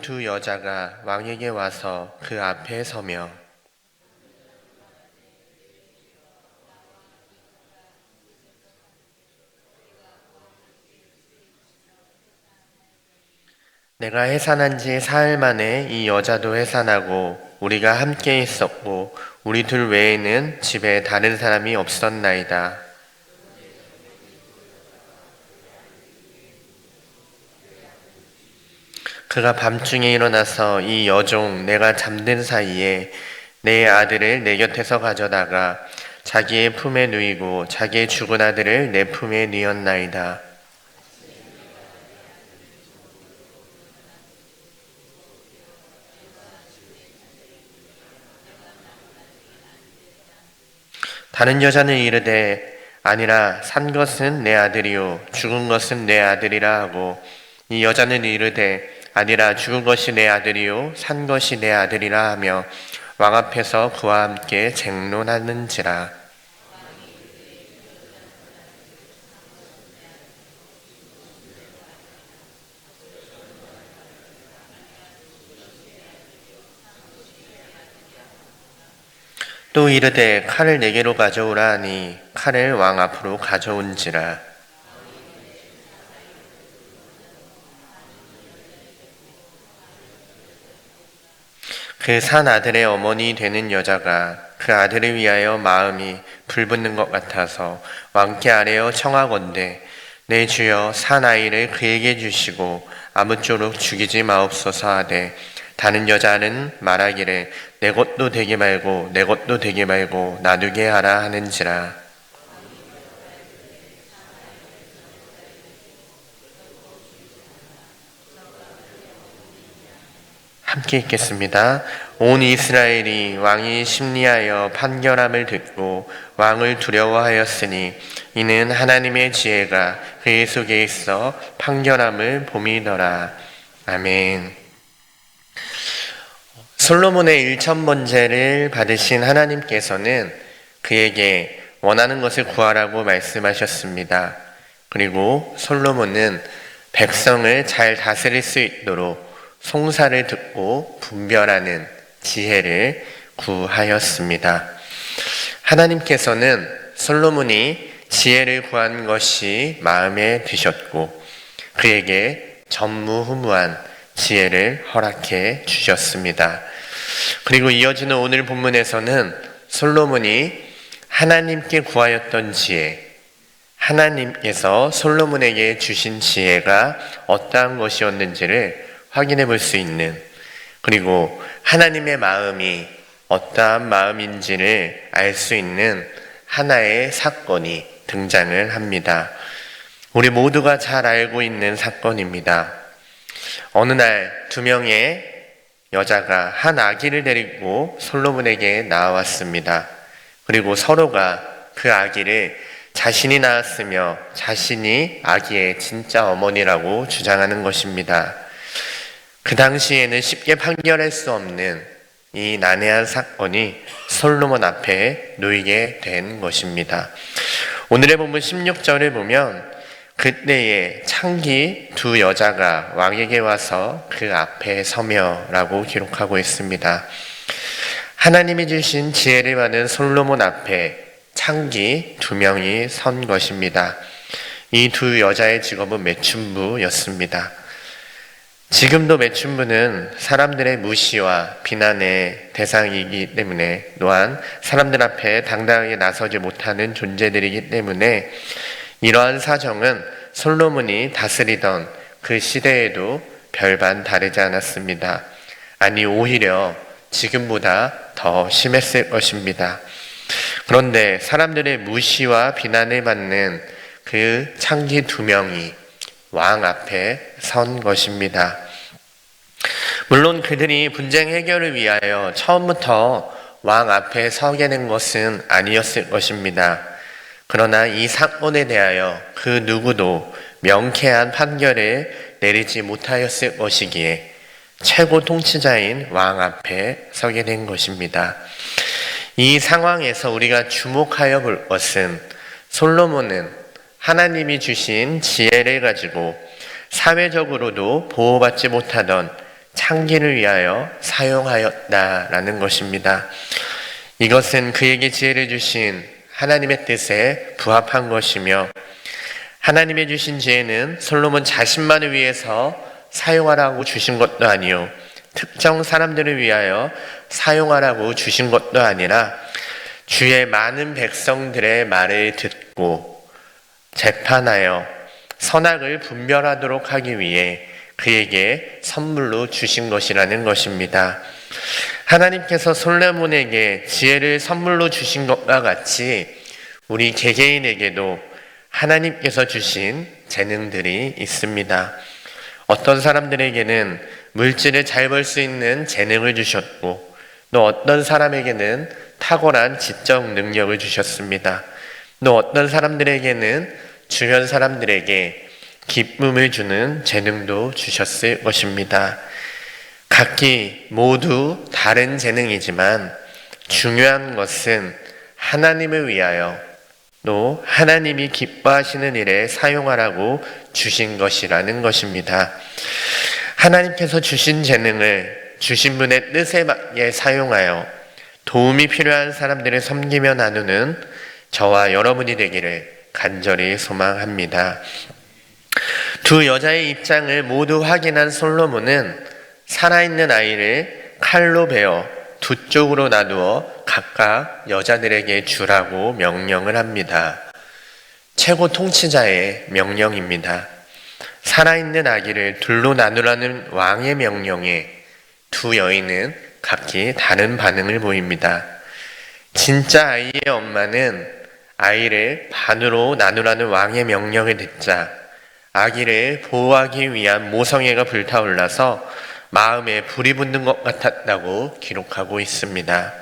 두 여자가 왕에게 와서 그 앞에 서며 내가 해산한 지 사흘 만에 이 여자도 해산하고 우리가 함께 있었고 우리 둘 외에는 집에 다른 사람이 없었나이다. 그가 밤중에 일어나서 이 여종 내가 잠든 사이에 내 아들을 내 곁에서 가져다가 자기의 품에 누이고 자기의 죽은 아들을 내 품에 누였나이다. 다른 여자는 이르되 아니라 산 것은 내 아들이요 죽은 것은 내 아들이라 하고 이 여자는 이르되 아니라 죽은 것이 내 아들이요 산 것이 내 아들이라 하며 왕 앞에서 그와 함께 쟁론하는지라. 또 이르되 칼을 내게로 가져오라 하니 칼을 왕 앞으로 가져온지라. 그 산 아들의 어머니 되는 여자가 그 아들을 위하여 마음이 불붙는 것 같아서 왕께 아뢰어 청하건대 내 주여 산 아이를 그에게 주시고 아무쪼록 죽이지 마옵소서 하되 다른 여자는 말하기를 내 것도 되게 말고 내 것도 되게 말고 놔두게 하라 하는지라. 함께 읽겠습니다. 온 이스라엘이 왕이 심리하여 판결함을 듣고 왕을 두려워하였으니 이는 하나님의 지혜가 그의 속에 있어 판결함을 봄이더라. 아멘. 솔로몬의 1000번제를 받으신 하나님께서는 그에게 원하는 것을 구하라고 말씀하셨습니다. 그리고 솔로몬은 백성을 잘 다스릴 수 있도록 송사를 듣고 분별하는 지혜를 구하였습니다. 하나님께서는 솔로몬이 지혜를 구한 것이 마음에 드셨고 그에게 전무후무한 지혜를 허락해 주셨습니다. 그리고 이어지는 오늘 본문에서는 솔로몬이 하나님께 구하였던 지혜, 하나님께서 솔로몬에게 주신 지혜가 어떠한 것이었는지를 확인해 볼 수 있는, 그리고 하나님의 마음이 어떠한 마음인지를 알 수 있는 하나의 사건이 등장을 합니다. 우리 모두가 잘 알고 있는 사건입니다. 어느 날 두 명의 여자가 한 아기를 데리고 솔로몬에게 나왔습니다. 그리고 서로가 그 아기를 자신이 낳았으며 자신이 아기의 진짜 어머니라고 주장하는 것입니다. 그 당시에는 쉽게 판결할 수 없는 이 난해한 사건이 솔로몬 앞에 놓이게 된 것입니다. 오늘의 본문 16절을 보면 그때에 창기 두 여자가 왕에게 와서 그 앞에 서며 라고 기록하고 있습니다. 하나님이 주신 지혜를 받은 솔로몬 앞에 창기 두 명이 선 것입니다. 이 두 여자의 직업은 매춘부였습니다. 지금도 매춘부는 사람들의 무시와 비난의 대상이기 때문에 또한 사람들 앞에 당당하게 나서지 못하는 존재들이기 때문에 이러한 사정은 솔로몬이 다스리던 그 시대에도 별반 다르지 않았습니다. 아니 오히려 지금보다 더 심했을 것입니다. 그런데 사람들의 무시와 비난을 받는 그 창기 두 명이 왕 앞에 선 것입니다. 물론 그들이 분쟁 해결을 위하여 처음부터 왕 앞에 서게 된 것은 아니었을 것입니다. 그러나 이 사건에 대하여 그 누구도 명쾌한 판결을 내리지 못하였을 것이기에 최고 통치자인 왕 앞에 서게 된 것입니다. 이 상황에서 우리가 주목하여 볼 것은 솔로몬은 하나님이 주신 지혜를 가지고 사회적으로도 보호받지 못하던 창기를 위하여 사용하였다라는 것입니다. 이것은 그에게 지혜를 주신 하나님의 뜻에 부합한 것이며, 하나님의 주신 지혜는 솔로몬 자신만을 위해서 사용하라고 주신 것도 아니요 특정 사람들을 위하여 사용하라고 주신 것도 아니라 주의 많은 백성들의 말을 듣고 재판하여 선악을 분별하도록 하기 위해 그에게 선물로 주신 것이라는 것입니다. 하나님께서 솔로몬에게 지혜를 선물로 주신 것과 같이 우리 개개인에게도 하나님께서 주신 재능들이 있습니다. 어떤 사람들에게는 물질을 잘 벌 수 있는 재능을 주셨고, 또 어떤 사람에게는 탁월한 지적 능력을 주셨습니다. 또 어떤 사람들에게는 주변 사람들에게 기쁨을 주는 재능도 주셨을 것입니다. 각기 모두 다른 재능이지만 중요한 것은 하나님을 위하여 또 하나님이 기뻐하시는 일에 사용하라고 주신 것이라는 것입니다. 하나님께서 주신 재능을 주신 분의 뜻에 맞게 사용하여 도움이 필요한 사람들을 섬기며 나누는 저와 여러분이 되기를 간절히 소망합니다. 두 여자의 입장을 모두 확인한 솔로몬은 살아있는 아이를 칼로 베어 두 쪽으로 나누어 각각 여자들에게 주라고 명령을 합니다. 최고 통치자의 명령입니다. 살아있는 아기를 둘로 나누라는 왕의 명령에 두 여인은 각기 다른 반응을 보입니다. 진짜 아이의 엄마는 아이를 반으로 나누라는 왕의 명령을 듣자 아기를 보호하기 위한 모성애가 불타올라서 마음에 불이 붙는 것 같았다고 기록하고 있습니다.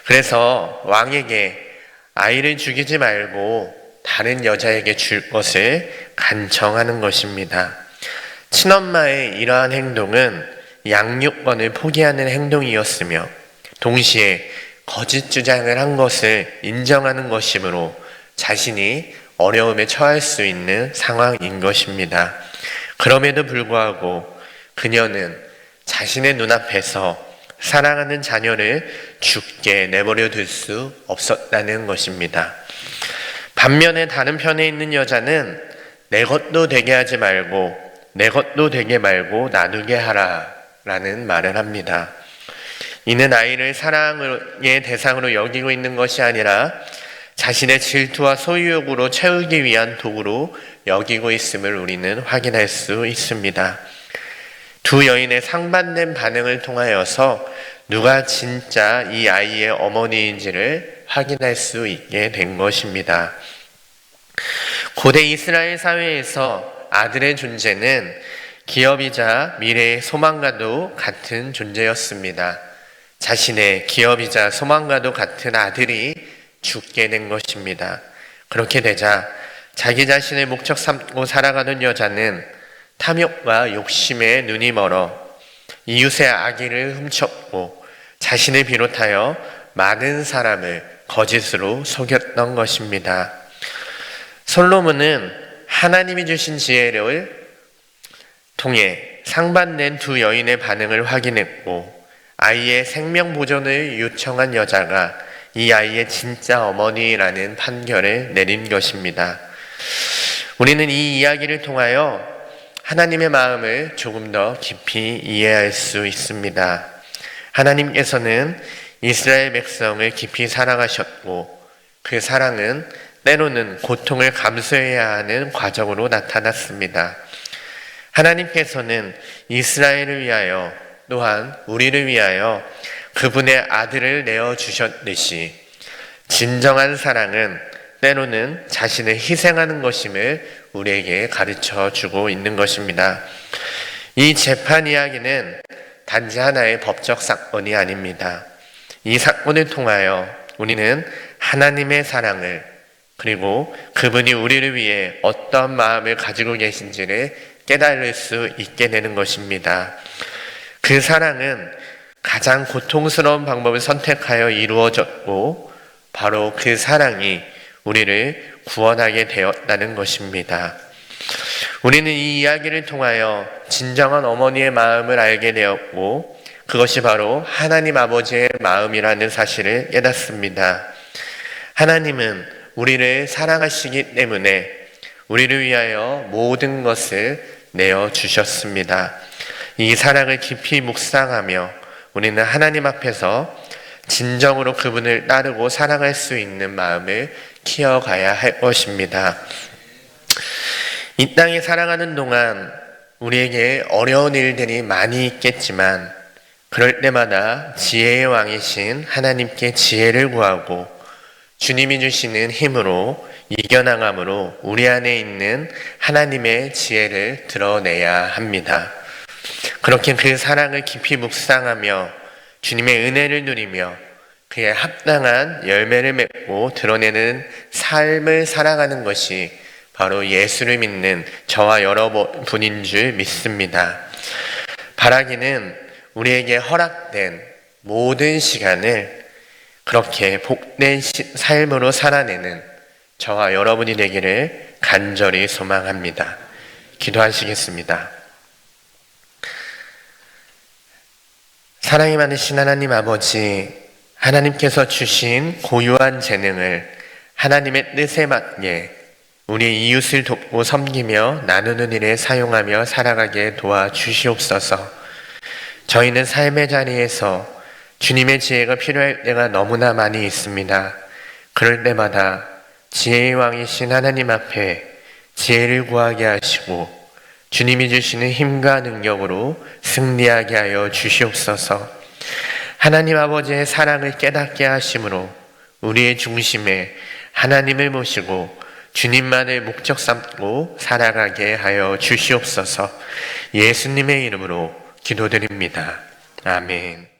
그래서 왕에게 아이를 죽이지 말고 다른 여자에게 줄 것을 간청하는 것입니다. 친엄마의 이러한 행동은 양육권을 포기하는 행동이었으며 동시에 거짓 주장을 한 것을 인정하는 것이므로 자신이 어려움에 처할 수 있는 상황인 것입니다. 그럼에도 불구하고 그녀는 자신의 눈앞에서 사랑하는 자녀를 죽게 내버려 둘 수 없었다는 것입니다. 반면에 다른 편에 있는 여자는 내 것도 되게 하지 말고 내 것도 되게 말고 나누게 하라 라는 말을 합니다. 이는 아이를 사랑의 대상으로 여기고 있는 것이 아니라 자신의 질투와 소유욕으로 채우기 위한 도구로 여기고 있음을 우리는 확인할 수 있습니다. 두 여인의 상반된 반응을 통하여서 누가 진짜 이 아이의 어머니인지를 확인할 수 있게 된 것입니다. 고대 이스라엘 사회에서 아들의 존재는 기업이자 미래의 소망과도 같은 존재였습니다. 자신의 기업이자 소망과도 같은 아들이 죽게 된 것입니다. 그렇게 되자 자기 자신의 목적 삼고 살아가는 여자는 탐욕과 욕심에 눈이 멀어 이웃의 아기를 훔쳤고 자신을 비롯하여 많은 사람을 거짓으로 속였던 것입니다. 솔로몬은 하나님이 주신 지혜를 통해 상반된 두 여인의 반응을 확인했고 아이의 생명 보존을 요청한 여자가 이 아이의 진짜 어머니라는 판결을 내린 것입니다. 우리는 이 이야기를 통하여 하나님의 마음을 조금 더 깊이 이해할 수 있습니다. 하나님께서는 이스라엘 백성을 깊이 사랑하셨고 그 사랑은 때로는 고통을 감수해야 하는 과정으로 나타났습니다. 하나님께서는 이스라엘을 위하여 또한 우리를 위하여 그분의 아들을 내어주셨듯이 진정한 사랑은 때로는 자신을 희생하는 것임을 우리에게 가르쳐 주고 있는 것입니다. 이 재판 이야기는 단지 하나의 법적 사건이 아닙니다. 이 사건을 통하여 우리는 하나님의 사랑을 그리고 그분이 우리를 위해 어떤 마음을 가지고 계신지를 깨달을 수 있게 되는 것입니다. 그 사랑은 가장 고통스러운 방법을 선택하여 이루어졌고 바로 그 사랑이 우리를 구원하게 되었다는 것입니다. 우리는 이 이야기를 통하여 진정한 어머니의 마음을 알게 되었고 그것이 바로 하나님 아버지의 마음이라는 사실을 깨닫습니다. 하나님은 우리를 사랑하시기 때문에 우리를 위하여 모든 것을 내어주셨습니다. 이 사랑을 깊이 묵상하며 우리는 하나님 앞에서 진정으로 그분을 따르고 살아갈 수 있는 마음을 키워가야 할 것입니다. 이 땅에 살아가는 동안 우리에게 어려운 일들이 많이 있겠지만 그럴 때마다 지혜의 왕이신 하나님께 지혜를 구하고 주님이 주시는 힘으로 이겨나감으로 우리 안에 있는 하나님의 지혜를 드러내야 합니다. 그렇게 그 사랑을 깊이 묵상하며 주님의 은혜를 누리며 그의 합당한 열매를 맺고 드러내는 삶을 살아가는 것이 바로 예수를 믿는 저와 여러분인 줄 믿습니다. 바라기는 우리에게 허락된 모든 시간을 그렇게 복된 삶으로 살아내는 저와 여러분이 되기를 간절히 소망합니다. 기도하시겠습니다. 사랑이 많으신 하나님 아버지, 하나님께서 주신 고유한 재능을 하나님의 뜻에 맞게 우리 이웃을 돕고 섬기며 나누는 일에 사용하며 살아가게 도와주시옵소서. 저희는 삶의 자리에서 주님의 지혜가 필요할 때가 너무나 많이 있습니다. 그럴 때마다 지혜의 왕이신 하나님 앞에 지혜를 구하게 하시고 주님이 주시는 힘과 능력으로 승리하게 하여 주시옵소서. 하나님 아버지의 사랑을 깨닫게 하심으로 우리의 중심에 하나님을 모시고 주님만을 목적 삼고 살아가게 하여 주시옵소서. 예수님의 이름으로 기도드립니다. 아멘.